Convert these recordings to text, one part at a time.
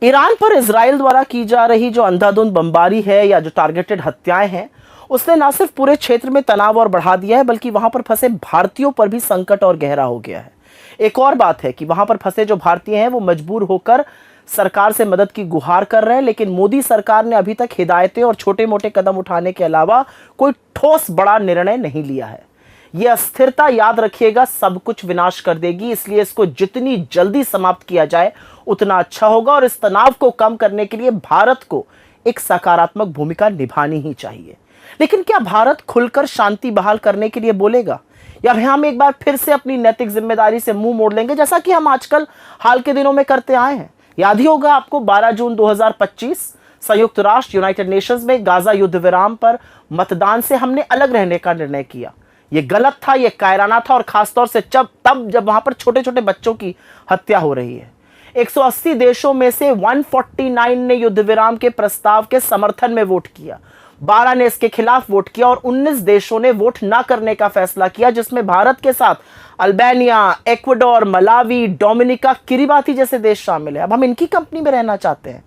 Iran पर Israel द्वारा की जा रही जो अंधाधुंध बमबारी है या जो टारगेटेड हत्याएं हैं, उसने न सिर्फ पूरे क्षेत्र में तनाव और बढ़ा दिया है, बल्कि वहां पर फंसे भारतीयों पर भी संकट और गहरा हो गया है। एक और बात है कि वहां पर फंसे जो भारतीय हैं वो मजबूर होकर सरकार से मदद की गुहार कर रहे हैं, लेकिन मोदी सरकार ने अभी तक हिदायतें और छोटे मोटे कदम उठाने के अलावा कोई ठोस बड़ा निर्णय नहीं लिया है। यह अस्थिरता, याद रखिएगा, सब कुछ विनाश कर देगी, इसलिए इसको जितनी जल्दी समाप्त किया जाए उतना अच्छा होगा। और इस तनाव को कम करने के लिए भारत को एक सकारात्मक भूमिका निभानी ही चाहिए। लेकिन क्या भारत खुलकर शांति बहाल करने के लिए बोलेगा, या हम एक बार फिर से अपनी नैतिक जिम्मेदारी से मुंह मोड़ लेंगे, जैसा कि हम आजकल हाल के दिनों में करते आए हैं? याद ही होगा आपको 12 जून 2025 संयुक्त राष्ट्र यूनाइटेड नेशंस में गाजा युद्ध विराम पर मतदान से हमने अलग रहने का निर्णय किया। यह गलत था, यह कायराना था, और खासतौर से जब वहां पर छोटे छोटे बच्चों की हत्या हो रही है। 180 देशों में से 149 ने युद्ध विराम के प्रस्ताव के समर्थन में वोट किया, 12 ने इसके खिलाफ वोट किया और 19 देशों ने वोट ना करने का फैसला किया, जिसमें भारत के साथ Albania, Ecuador, Malawi, Dominica, Kiribati जैसे देश शामिल है। अब हम इनकी कंपनी में रहना चाहते हैं।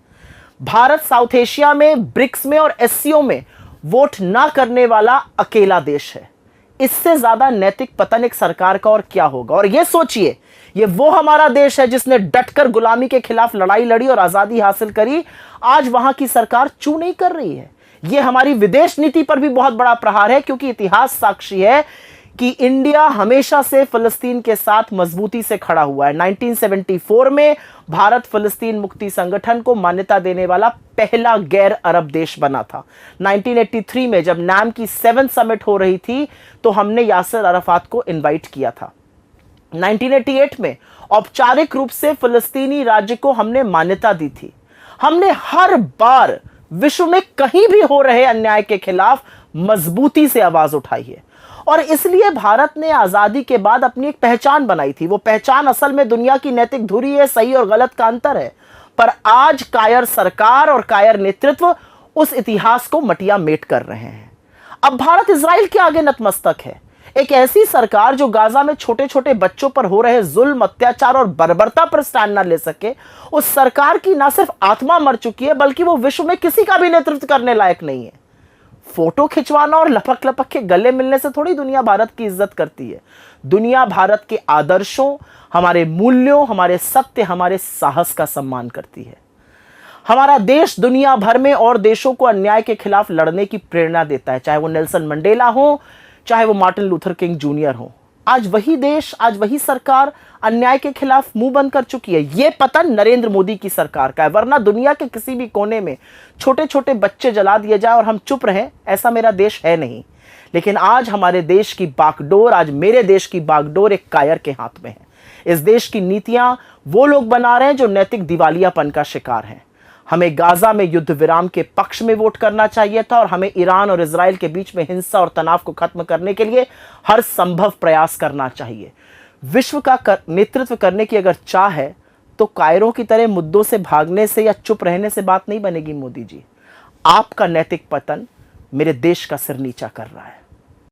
भारत साउथ एशिया में, ब्रिक्स में और एससीओ में वोट ना करने वाला अकेला देश है। इससे ज्यादा नैतिक पतन एक सरकार का और क्या होगा? और ये सोचिए, ये वो हमारा देश है जिसने डटकर गुलामी के खिलाफ लड़ाई लड़ी और आजादी हासिल करी। आज वहां की सरकार चू नहीं कर रही है। ये हमारी विदेश नीति पर भी बहुत बड़ा प्रहार है, क्योंकि इतिहास साक्षी है कि इंडिया हमेशा से फिलिस्तीन के साथ मजबूती से खड़ा हुआ है। 1974 में भारत फिलिस्तीन मुक्ति संगठन को मान्यता देने वाला पहला गैर अरब देश बना था। 1983 में जब नाम की 7th समिट हो रही थी तो हमने यासिर अराफात को इनवाइट किया था। 1988 में औपचारिक रूप से फिलिस्तीनी राज्य को हमने मान्यता दी थी। हमने हर बार विश्व में कहीं भी हो रहे अन्याय के खिलाफ मजबूती से आवाज उठाई है, और इसलिए भारत ने आजादी के बाद अपनी एक पहचान बनाई थी। वो पहचान असल में दुनिया की नैतिक धुरी है, सही और गलत का अंतर है। पर आज कायर सरकार और कायर नेतृत्व उस इतिहास को मटिया मेट कर रहे हैं। अब भारत इजराइल के आगे नतमस्तक है। एक ऐसी सरकार जो गाजा में छोटे छोटे बच्चों पर हो रहे जुल्म, अत्याचार और बर्बरता पर स्टैंड न ले सके, उस सरकार की न सिर्फ आत्मा मर चुकी है, बल्कि वो विश्व में किसी का भी नेतृत्व करने लायक नहीं है। फोटो खिंचवाना और लपक लपक के गले मिलने से थोड़ी दुनिया भारत की इज्जत करती है। दुनिया भारत के आदर्शों, हमारे मूल्यों, हमारे सत्य, हमारे साहस का सम्मान करती है। हमारा देश दुनिया भर में और देशों को अन्याय के खिलाफ लड़ने की प्रेरणा देता है, चाहे वो नेल्सन मंडेला हो, चाहे वो मार्टिन लूथर किंग जूनियर हो। आज वही देश, आज वही सरकार अन्याय के खिलाफ मुंह बंद कर चुकी है। यह पतन नरेंद्र मोदी की सरकार का है, वरना दुनिया के किसी भी कोने में छोटे छोटे बच्चे जला दिए जाए और हम चुप रहें, ऐसा मेरा देश है नहीं। लेकिन आज हमारे देश की बागडोर, आज मेरे देश की बागडोर एक कायर के हाथ में है। इस देश की नीतियां वो लोग बना रहे हैं जो नैतिक दिवालियापन का शिकार हैं। हमें गाजा में युद्ध विराम के पक्ष में वोट करना चाहिए था, और हमें ईरान और इजराइल के बीच में हिंसा और तनाव को खत्म करने के लिए हर संभव प्रयास करना चाहिए। विश्व का नेतृत्व करने की अगर चाह है तो कायरों की तरह मुद्दों से भागने से या चुप रहने से बात नहीं बनेगी। मोदी जी, आपका नैतिक पतन मेरे देश का सिर नीचा कर रहा है।